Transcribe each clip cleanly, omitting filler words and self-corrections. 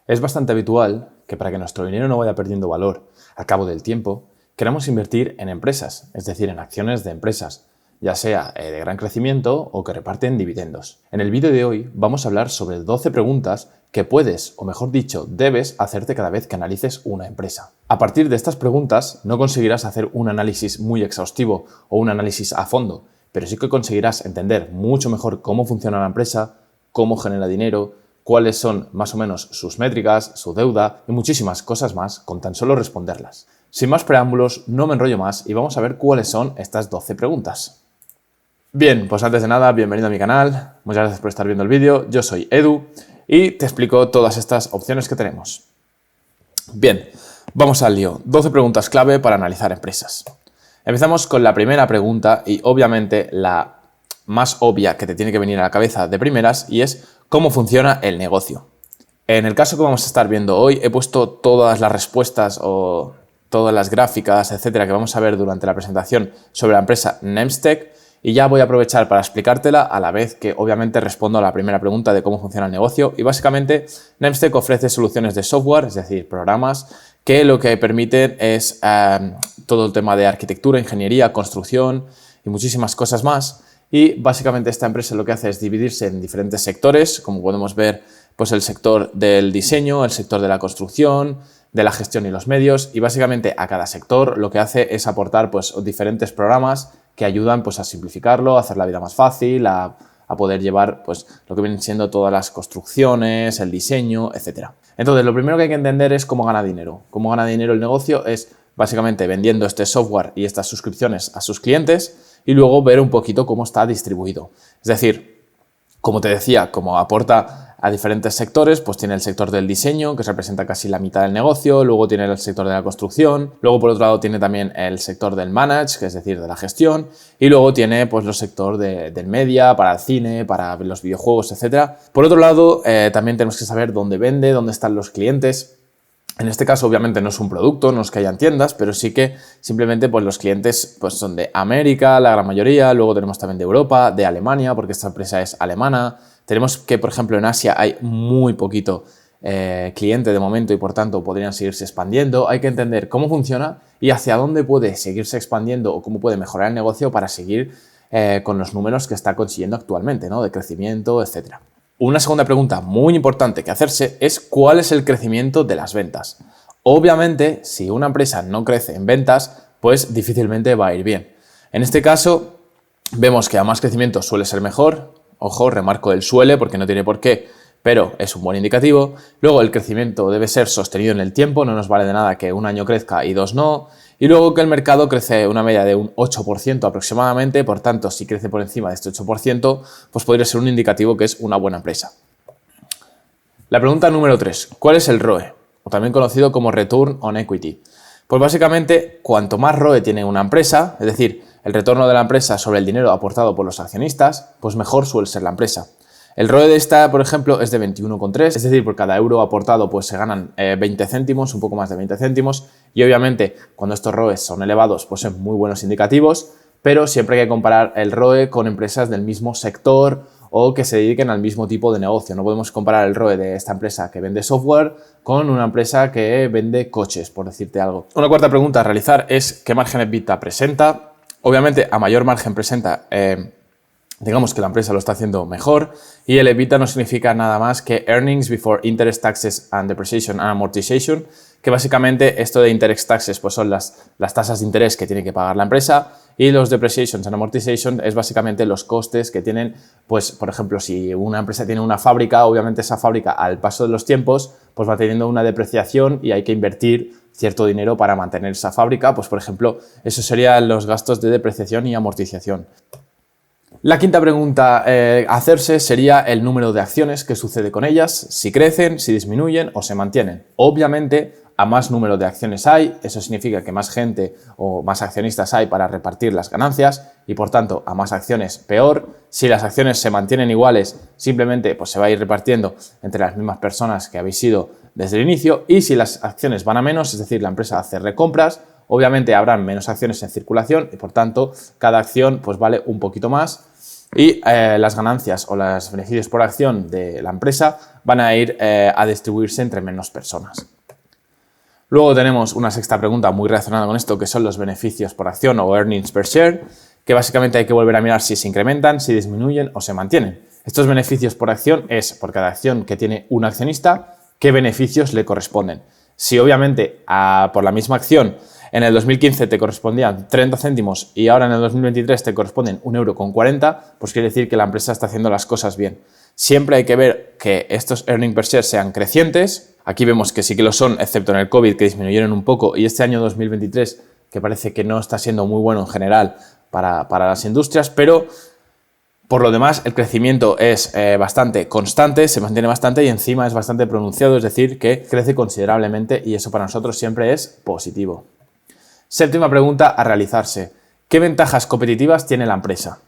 Es bastante habitual que para que nuestro dinero no vaya perdiendo valor al cabo del tiempo, queramos invertir en empresas, es decir, en acciones de empresas, ya sea de gran crecimiento o que reparten dividendos. En el vídeo de hoy vamos a hablar sobre 12 preguntas que puedes, o mejor dicho, debes hacerte cada vez que analices una empresa. A partir de estas preguntas no conseguirás hacer un análisis muy exhaustivo o un análisis a fondo, pero sí que conseguirás entender mucho mejor cómo funciona la empresa, cómo genera dinero, cuáles son más o menos sus métricas, su deuda y muchísimas cosas más con tan solo responderlas. Sin más preámbulos, no me enrollo más y vamos a ver cuáles son estas 12 preguntas. Bien, pues antes de nada, bienvenido a mi canal, muchas gracias por estar viendo el vídeo, yo soy Edu y te explico todas estas opciones que tenemos. Bien, vamos al lío, 12 preguntas clave para analizar empresas. Empezamos con la primera pregunta y obviamente la más obvia que te tiene que venir a la cabeza de primeras y es ¿cómo funciona el negocio? En el caso que vamos a estar viendo hoy he puesto todas las respuestas o todas las gráficas, etcétera, que vamos a ver durante la presentación sobre la empresa Nemstek y ya voy a aprovechar para explicártela a la vez que obviamente respondo a la primera pregunta de cómo funciona el negocio y básicamente Nemstek ofrece soluciones de software, es decir, programas que lo que permiten es todo el tema de arquitectura, ingeniería, construcción y muchísimas cosas más. Y básicamente esta empresa lo que hace es dividirse en diferentes sectores, como podemos ver, pues el sector del diseño, el sector de la construcción, de la gestión y los medios, y básicamente a cada sector lo que hace es aportar pues diferentes programas que ayudan pues a simplificarlo, a hacer la vida más fácil, a poder llevar pues lo que vienen siendo todas las construcciones, el diseño, etcétera. Entonces, lo primero que hay que entender es cómo gana dinero. Cómo gana dinero el negocio es básicamente vendiendo este software y estas suscripciones a sus clientes y luego ver un poquito cómo está distribuido. Es decir, como te decía, como aporta a diferentes sectores, pues tiene el sector del diseño, que representa casi la mitad del negocio, luego tiene el sector de la construcción, luego por otro lado tiene también el sector del manage, que es decir, de la gestión, y luego tiene pues los sectores del media, para el cine, para los videojuegos, etc. Por otro lado, también tenemos que saber dónde vende, dónde están los clientes. En este caso, obviamente, no es un producto, no es que hayan tiendas, pero sí que simplemente pues, los clientes pues, son de América, la gran mayoría, luego tenemos también de Europa, de Alemania, porque esta empresa es alemana. Tenemos que, por ejemplo, en Asia hay muy poquito cliente de momento y, por tanto, podrían seguirse expandiendo. Hay que entender cómo funciona y hacia dónde puede seguirse expandiendo o cómo puede mejorar el negocio para seguir con los números que está consiguiendo actualmente, ¿no? De crecimiento, etcétera. Una segunda pregunta muy importante que hacerse es ¿cuál es el crecimiento de las ventas? Obviamente, si una empresa no crece en ventas, pues difícilmente va a ir bien. En este caso, vemos que a más crecimiento suele ser mejor. Ojo, remarco el suele porque no tiene por qué, pero es un buen indicativo. Luego, el crecimiento debe ser sostenido en el tiempo, no nos vale de nada que un año crezca y dos no. Y luego que el mercado crece una media de un 8% aproximadamente, por tanto, si crece por encima de este 8%, pues podría ser un indicativo que es una buena empresa. La pregunta número 3, ¿cuál es el ROE? O también conocido como Return on Equity. Pues básicamente, cuanto más ROE tiene una empresa, es decir, el retorno de la empresa sobre el dinero aportado por los accionistas, pues mejor suele ser la empresa. El ROE de esta, por ejemplo, es de 21,3, es decir, por cada euro aportado pues se ganan 20 céntimos, un poco más de 20 céntimos, y obviamente cuando estos ROEs son elevados pues son muy buenos indicativos, pero siempre hay que comparar el ROE con empresas del mismo sector o que se dediquen al mismo tipo de negocio. No podemos comparar el ROE de esta empresa que vende software con una empresa que vende coches, por decirte algo. Una cuarta pregunta a realizar es ¿qué margen EBITDA presenta? Obviamente, a mayor margen presenta, digamos que la empresa lo está haciendo mejor y el EBITDA no significa nada más que Earnings Before Interest, Taxes and Depreciation and Amortization, que básicamente esto de Interest Taxes pues son las tasas de interés que tiene que pagar la empresa y los Depreciation and Amortization es básicamente los costes que tienen, pues por ejemplo, si una empresa tiene una fábrica, obviamente esa fábrica al paso de los tiempos pues va teniendo una depreciación y hay que invertir cierto dinero para mantener esa fábrica, pues por ejemplo, eso serían los gastos de depreciación y amortización. La quinta pregunta a hacerse sería el número de acciones, qué sucede con ellas, si crecen, si disminuyen o se mantienen. Obviamente, a más número de acciones hay, eso significa que más gente o más accionistas hay para repartir las ganancias y por tanto a más acciones peor. Si las acciones se mantienen iguales, simplemente pues, se va a ir repartiendo entre las mismas personas que habéis sido desde el inicio y si las acciones van a menos, es decir, la empresa hace recompras, obviamente habrán menos acciones en circulación y por tanto cada acción pues vale un poquito más Y las ganancias o los beneficios por acción de la empresa van a ir a distribuirse entre menos personas. Luego tenemos una sexta pregunta muy relacionada con esto, que son los beneficios por acción o earnings per share, que básicamente hay que volver a mirar si se incrementan, si disminuyen o se mantienen. Estos beneficios por acción es por cada acción que tiene un accionista, qué beneficios le corresponden. Si obviamente por la misma acción en el 2015 te correspondían 30 céntimos y ahora en el 2023 te corresponden 1,40 €, pues quiere decir que la empresa está haciendo las cosas bien. Siempre hay que ver que estos earnings per share sean crecientes. Aquí vemos que sí que lo son, excepto en el COVID, que disminuyeron un poco, y este año 2023, que parece que no está siendo muy bueno en general para las industrias, pero por lo demás el crecimiento es bastante constante, se mantiene bastante y encima es bastante pronunciado, es decir, que crece considerablemente y eso para nosotros siempre es positivo. Séptima pregunta a realizarse. ¿Qué ventajas competitivas tiene la empresa?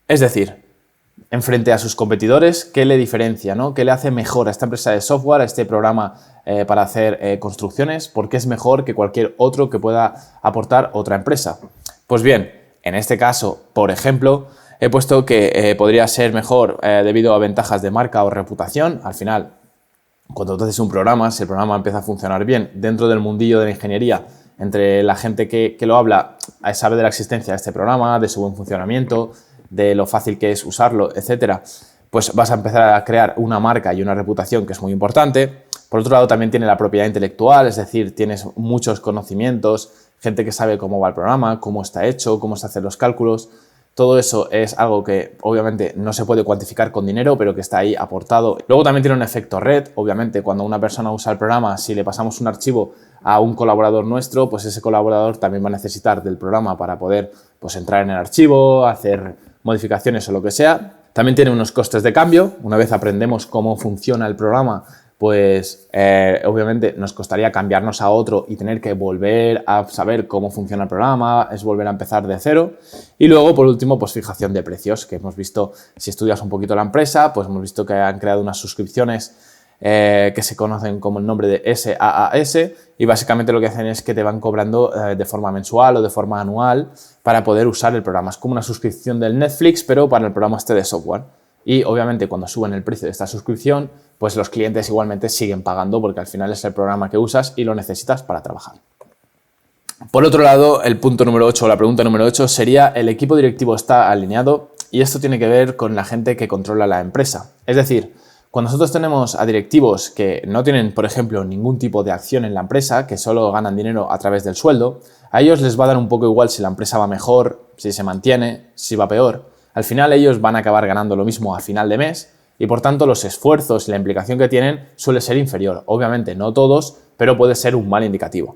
Es decir, en frente a sus competidores, ¿qué le diferencia, ¿no? ¿Qué le hace mejor a esta empresa de software, a este programa para hacer construcciones? ¿Por qué es mejor que cualquier otro que pueda aportar otra empresa? Pues bien, en este caso, por ejemplo, he puesto que podría ser mejor debido a ventajas de marca o reputación. Al final, cuando tú haces un programa, si el programa empieza a funcionar bien dentro del mundillo de la ingeniería, entre la gente que lo habla, sabe de la existencia de este programa, de su buen funcionamiento, de lo fácil que es usarlo, etcétera, pues vas a empezar a crear una marca y una reputación que es muy importante. Por otro lado, también tiene la propiedad intelectual, es decir, tienes muchos conocimientos, gente que sabe cómo va el programa, cómo está hecho, cómo se hacen los cálculos. Todo eso es algo que obviamente no se puede cuantificar con dinero, pero que está ahí aportado. Luego también tiene un efecto red. Obviamente, cuando una persona usa el programa, si le pasamos un archivo a un colaborador nuestro, pues ese colaborador también va a necesitar del programa para poder pues, entrar en el archivo, hacer modificaciones o lo que sea. También tiene unos costes de cambio. Una vez aprendemos cómo funciona el programa, pues obviamente nos costaría cambiarnos a otro y tener que volver a saber cómo funciona el programa, es volver a empezar de cero. Y luego, por último, pues fijación de precios, que hemos visto, si estudias un poquito la empresa, pues hemos visto que han creado unas suscripciones que se conocen como el nombre de SaaS y básicamente lo que hacen es que te van cobrando de forma mensual o de forma anual para poder usar el programa. Es como una suscripción del Netflix, pero para el programa este de software. Y obviamente cuando suben el precio de esta suscripción, pues los clientes igualmente siguen pagando porque al final es el programa que usas y lo necesitas para trabajar. Por otro lado, el punto número 8 o la pregunta número 8 sería: ¿el equipo directivo está alineado? Y esto tiene que ver con la gente que controla la empresa. Es decir, cuando nosotros tenemos a directivos que no tienen, por ejemplo, ningún tipo de acción en la empresa, que solo ganan dinero a través del sueldo, a ellos les va a dar un poco igual si la empresa va mejor, si se mantiene, si va peor. Al final ellos van a acabar ganando lo mismo a final de mes y por tanto los esfuerzos y la implicación que tienen suele ser inferior. Obviamente no todos, pero puede ser un mal indicativo.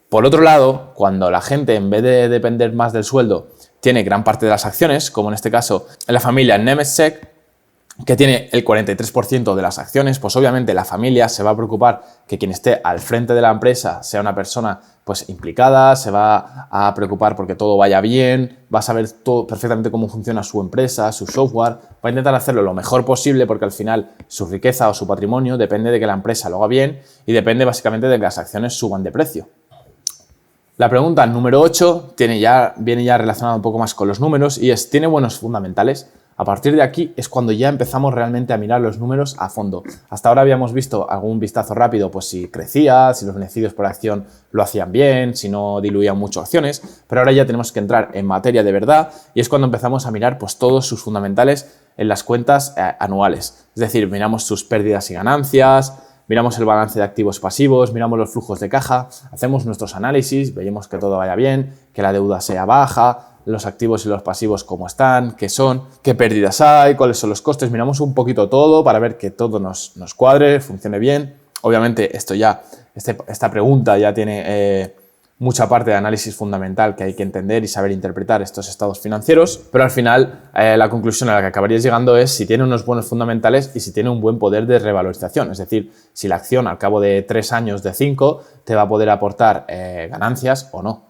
Por otro lado, cuando la gente en vez de depender más del sueldo tiene gran parte de las acciones, como en este caso en la familia Nemetschek, que tiene el 43% de las acciones, pues obviamente la familia se va a preocupar que quien esté al frente de la empresa sea una persona pues implicada, se va a preocupar porque todo vaya bien, va a saber todo perfectamente cómo funciona su empresa, su software, va a intentar hacerlo lo mejor posible porque al final su riqueza o su patrimonio depende de que la empresa lo haga bien y depende básicamente de que las acciones suban de precio. La pregunta número 8 viene ya relacionada un poco más con los números y es: ¿tiene buenos fundamentales? A partir de aquí es cuando ya empezamos realmente a mirar los números a fondo. Hasta ahora habíamos visto algún vistazo rápido, pues si crecía, si los beneficios por acción lo hacían bien, si no diluían mucho acciones, pero ahora ya tenemos que entrar en materia de verdad y es cuando empezamos a mirar pues todos sus fundamentales en las cuentas anuales. Es decir, miramos sus pérdidas y ganancias, miramos el balance de activos pasivos, miramos los flujos de caja, hacemos nuestros análisis, veamos que todo vaya bien, que la deuda sea baja, los activos y los pasivos cómo están, qué son, qué pérdidas hay, cuáles son los costes. Miramos un poquito todo para ver que todo nos cuadre, funcione bien. Obviamente esta pregunta ya tiene mucha parte de análisis fundamental que hay que entender y saber interpretar estos estados financieros, pero al final la conclusión a la que acabarías llegando es si tiene unos buenos fundamentales y si tiene un buen poder de revalorización. Es decir, si la acción al cabo de 3 años, de 5, te va a poder aportar ganancias o no.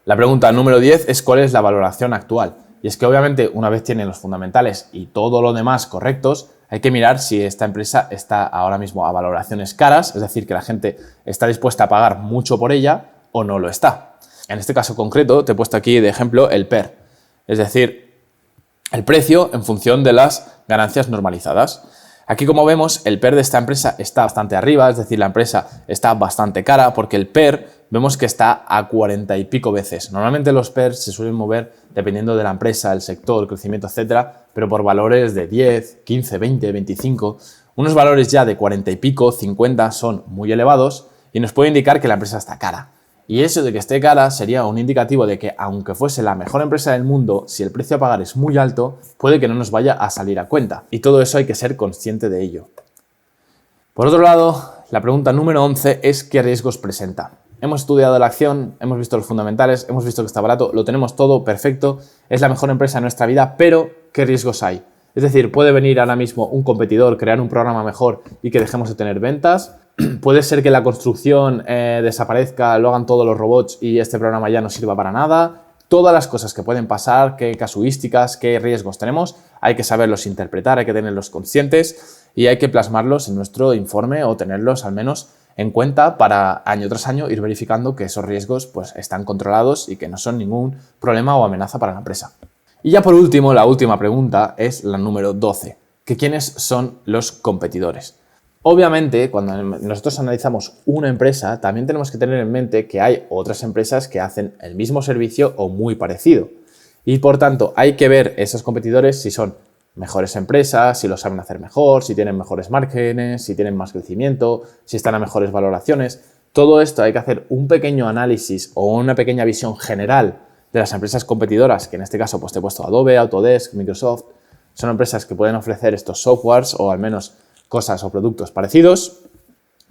La pregunta número 10 es: ¿cuál es la valoración actual? Y es que obviamente una vez tienen los fundamentales y todo lo demás correctos, hay que mirar si esta empresa está ahora mismo a valoraciones caras, es decir, que la gente está dispuesta a pagar mucho por ella o no lo está. En este caso concreto te he puesto aquí de ejemplo el PER, es decir, el precio en función de las ganancias normalizadas. Aquí, como vemos, el PER de esta empresa está bastante arriba, es decir, la empresa está bastante cara porque el PER vemos que está a 40 y pico veces. Normalmente los PER se suelen mover dependiendo de la empresa, el sector, el crecimiento, etcétera, pero por valores de 10, 15, 20, 25. Unos valores ya de 40 y pico, 50 son muy elevados y nos puede indicar que la empresa está cara. Y eso de que esté cara sería un indicativo de que, aunque fuese la mejor empresa del mundo, si el precio a pagar es muy alto, puede que no nos vaya a salir a cuenta. Y todo eso hay que ser consciente de ello. Por otro lado, la pregunta número 11 es ¿qué riesgos presenta? Hemos estudiado la acción, hemos visto los fundamentales, hemos visto que está barato, lo tenemos todo perfecto, es la mejor empresa de nuestra vida, pero ¿qué riesgos hay? Es decir, puede venir ahora mismo un competidor, crear un programa mejor y que dejemos de tener ventas. Puede ser que la construcción desaparezca, lo hagan todos los robots y este programa ya no sirva para nada. Todas las cosas que pueden pasar, qué casuísticas, qué riesgos tenemos, hay que saberlos interpretar, hay que tenerlos conscientes y hay que plasmarlos en nuestro informe o tenerlos al menos en cuenta para año tras año ir verificando que esos riesgos pues, están controlados y que no son ningún problema o amenaza para la empresa. Y ya por último, la última pregunta es la número 12, que ¿quiénes son los competidores? Obviamente, cuando nosotros analizamos una empresa, también tenemos que tener en mente que hay otras empresas que hacen el mismo servicio o muy parecido. Y por tanto, hay que ver esos competidores si son mejores empresas, si lo saben hacer mejor, si tienen mejores márgenes, si tienen más crecimiento, si están a mejores valoraciones. Todo esto hay que hacer un pequeño análisis o una pequeña visión general de las empresas competidoras, que en este caso pues te he puesto Adobe, Autodesk, Microsoft. Son empresas que pueden ofrecer estos softwares o al menos cosas o productos parecidos.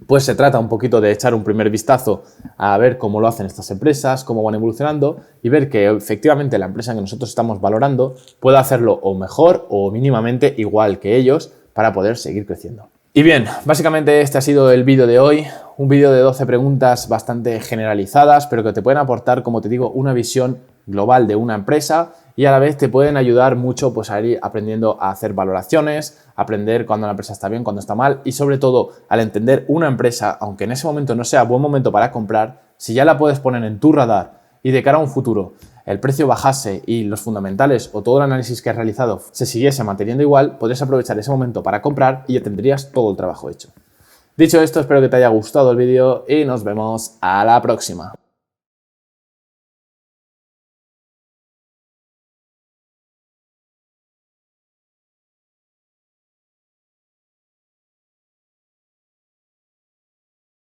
Pues se trata un poquito de echar un primer vistazo a ver cómo lo hacen estas empresas, cómo van evolucionando y ver que efectivamente la empresa que nosotros estamos valorando puede hacerlo o mejor o mínimamente igual que ellos para poder seguir creciendo. Y bien, básicamente este ha sido el vídeo de hoy, un vídeo de 12 preguntas bastante generalizadas, pero que te pueden aportar, como te digo, una visión global de una empresa y a la vez te pueden ayudar mucho pues, a ir aprendiendo a hacer valoraciones, aprender cuando la empresa está bien, cuando está mal y sobre todo al entender una empresa, aunque en ese momento no sea buen momento para comprar, si ya la puedes poner en tu radar y de cara a un futuro el precio bajase y los fundamentales o todo el análisis que has realizado se siguiese manteniendo igual, podrías aprovechar ese momento para comprar y ya tendrías todo el trabajo hecho. Dicho esto, espero que te haya gustado el vídeo y nos vemos a la próxima.